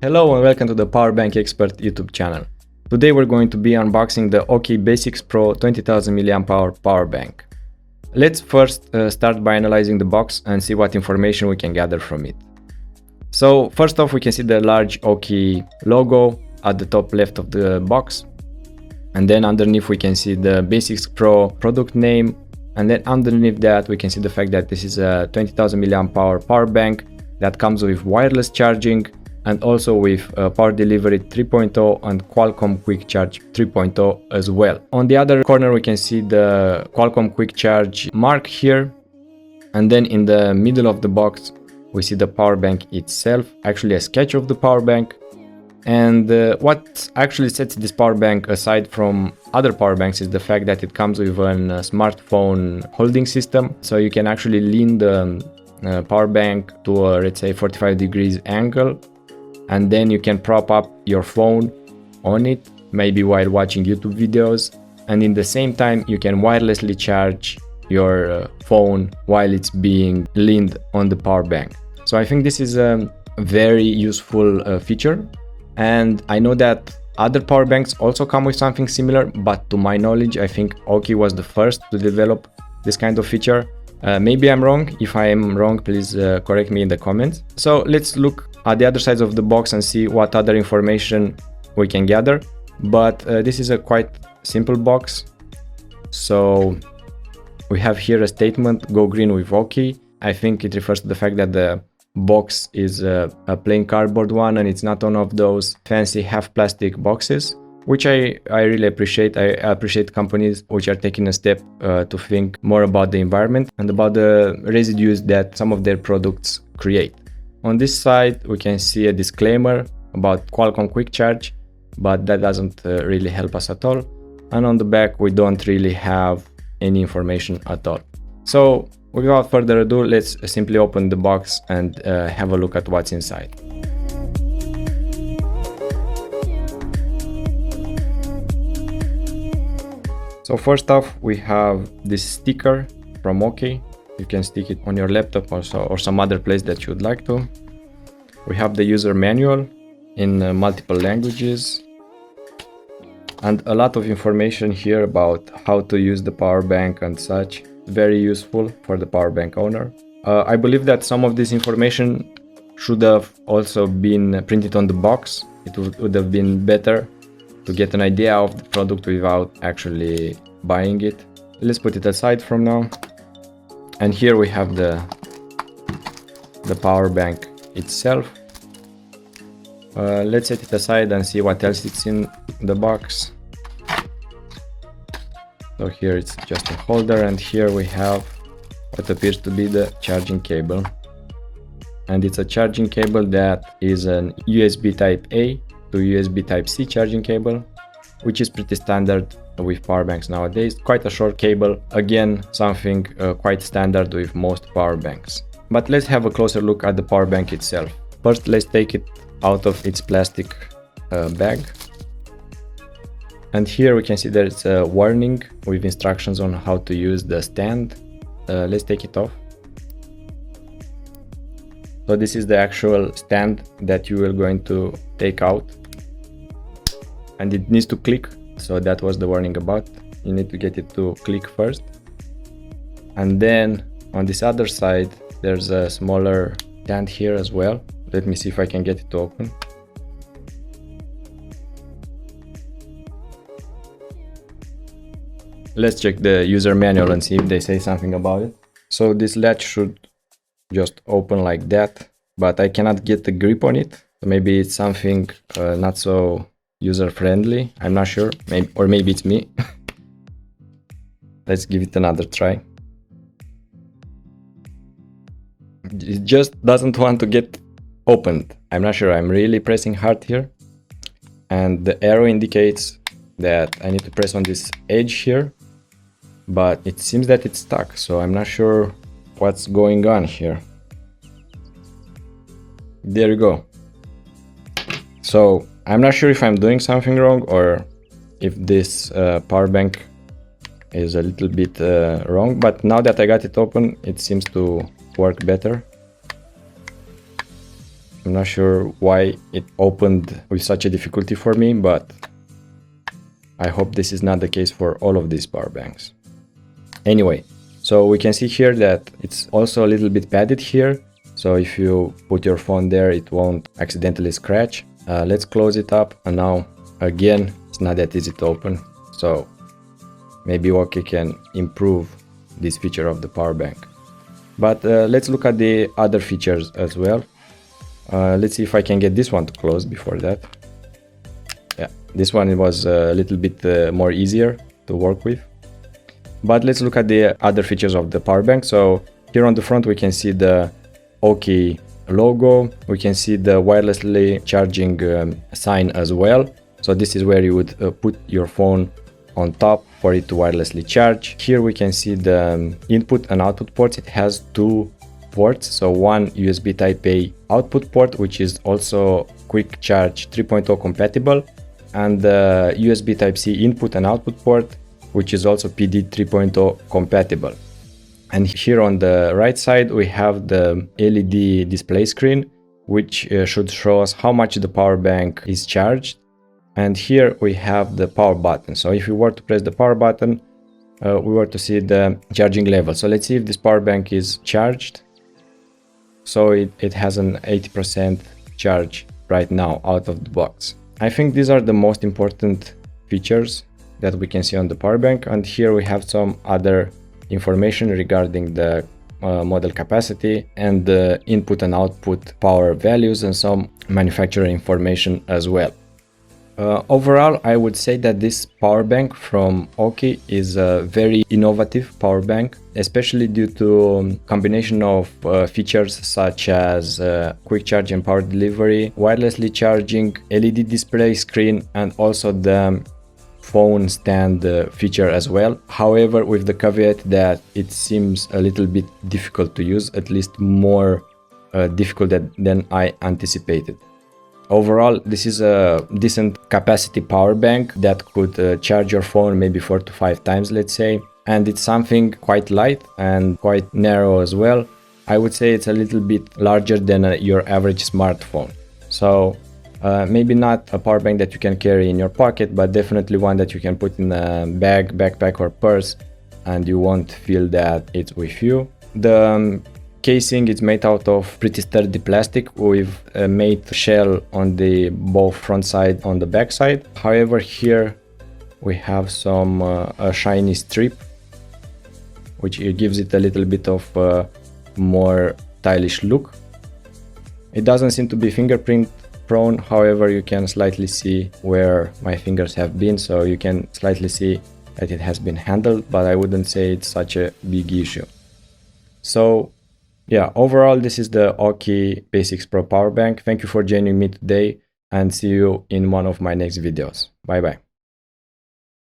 Hello and welcome to the Power Bank Expert YouTube channel. Today we're going to be unboxing the AUKEY Basix Pro 20,000 mAh power bank. Let's first start by analyzing the box and see what information we can gather from it. So first off, we can see the large AUKEY logo at the top left of the box, and then underneath we can see the Basix Pro product name, and then underneath that we can see the fact that this is a 20,000 mAh power bank that comes with wireless charging and also with power delivery 3.0 and Qualcomm Quick Charge 3.0 as well. On the other corner we can see the Qualcomm Quick Charge mark here, and then in the middle of the box we see the power bank itself, actually a sketch of the power bank. And what actually sets this power bank aside from other power banks is the fact that it comes with a smartphone holding system, so you can actually lean the power bank to a, let's say, 45 degrees angle, and then you can prop up your phone on it, maybe while watching YouTube videos, and in the same time you can wirelessly charge your phone while it's being leaned on the power bank. So I think this is a very useful feature, and I know that other power banks also come with something similar, but to my knowledge I think AUKEY was the first to develop this kind of feature. Maybe I'm wrong. If I am wrong, please correct me in the comments. So let's look at the other sides of the box and see what other information we can gather. But this is a quite simple box. So we have here a statement, "Go green with AUKEY." I think it refers to the fact that the box is a plain cardboard one, and it's not one of those fancy half plastic boxes, which I really appreciate. I appreciate companies which are taking a step to think more about the environment and about the residues that some of their products create. On this side we can see a disclaimer about Qualcomm Quick Charge, but that doesn't really help us at all. And on the back we don't really have any information at all. So without further ado, let's simply open the box and have a look at what's inside. So first off, we have this sticker from AUKEY. You can stick it on your laptop also, or some other place that you would like to. We have the user manual in multiple languages, and a lot of information here about how to use the power bank and such. Very useful for the power bank owner. I believe that some of this information should have also been printed on the box. It would have been better to get an idea of the product without actually buying it. Let's put it aside from now. And here we have the power bank itself. Let's set it aside and see what else is in the box. So here it's just a holder, and here we have what appears to be the charging cable. And it's a charging cable that is an USB Type A to USB Type C charging cable, which is pretty standard with power banks nowadays. Quite a short cable, again something quite standard with most power banks. But let's have a closer look at the power bank itself. First, let's take it out of its plastic bag. And here we can see there's a warning with instructions on how to use the stand. Let's take it off. So this is the actual stand that you are going to take out, and it needs to click. So that was the warning about. You need to get it to click first. And then on this other side there's a smaller stand here as well. Let me see if I can get it to open. Let's check the user manual and see if they say something about it. So this latch should just open like that, but I cannot get the grip on it. So maybe it's something not so user-friendly. I'm not sure. Maybe it's me. Let's give it another try. It just doesn't want to get opened. I'm not sure. I'm really pressing hard here, and the arrow indicates that I need to press on this edge here, but it seems that it's stuck, so I'm not sure what's going on here. There you go. So I'm not sure if I'm doing something wrong or if this power bank is a little bit wrong, but now that I got it open, it seems to work better. not sure why it opened with such a difficulty for me, but I hope this is not the case for all of these power banks. Anyway, so we can see here that it's also a little bit padded here. So if you put your phone there, it won't accidentally scratch. Let's close it up. And now again, it's not that easy to open. So maybe AUKEY can improve this feature of the power bank. But let's look at the other features as well. Let's see if I can get this one to close before that. Yeah, this one was a little bit more easier to work with. But let's look at the other features of the power bank. So here on the front we can see the AUKEY logo. We can see the wirelessly charging sign as well. So this is where you would put your phone on top for it to wirelessly charge. Here we can see the input and output ports. It has two ports, so one USB Type-A output port, which is also quick charge 3.0 compatible, and the USB Type-C input and output port, which is also PD 3.0 compatible. And here on the right side we have the LED display screen, which should show us how much the power bank is charged. And here we have the power button. So if you were to press the power button, we were to see the charging level. So let's see if this power bank is charged. So it has an 80% charge right now out of the box. I think these are the most important features that we can see on the power bank. And here we have some other information regarding the model capacity and the input and output power values, and some manufacturer information as well. Overall, I would say that this power bank from AUKEY is a very innovative power bank, especially due to combination of features such as quick charge and power delivery, wirelessly charging, LED display screen, and also the phone stand feature as well. However, with the caveat that it seems a little bit difficult to use, at least more difficult than I anticipated. Overall, this is a decent capacity power bank that could charge your phone maybe 4 to 5 times, let's say. And it's something quite light and quite narrow as well. I would say it's a little bit larger than your average smartphone. So maybe not a power bank that you can carry in your pocket, but definitely one that you can put in a bag, backpack or purse, and you won't feel that it's with you. The casing is made out of pretty sturdy plastic with a matte shell on the both front side on the back side. However, here we have some a shiny strip, which gives it a little bit of more stylish look. It doesn't seem to be fingerprint prone, however you can slightly see where my fingers have been, so you can slightly see that it has been handled, but I wouldn't say it's such a big issue. So yeah, overall this is the AUKEY Basix Pro power bank. Thank you for joining me today, and see you in one of my next videos. Bye bye.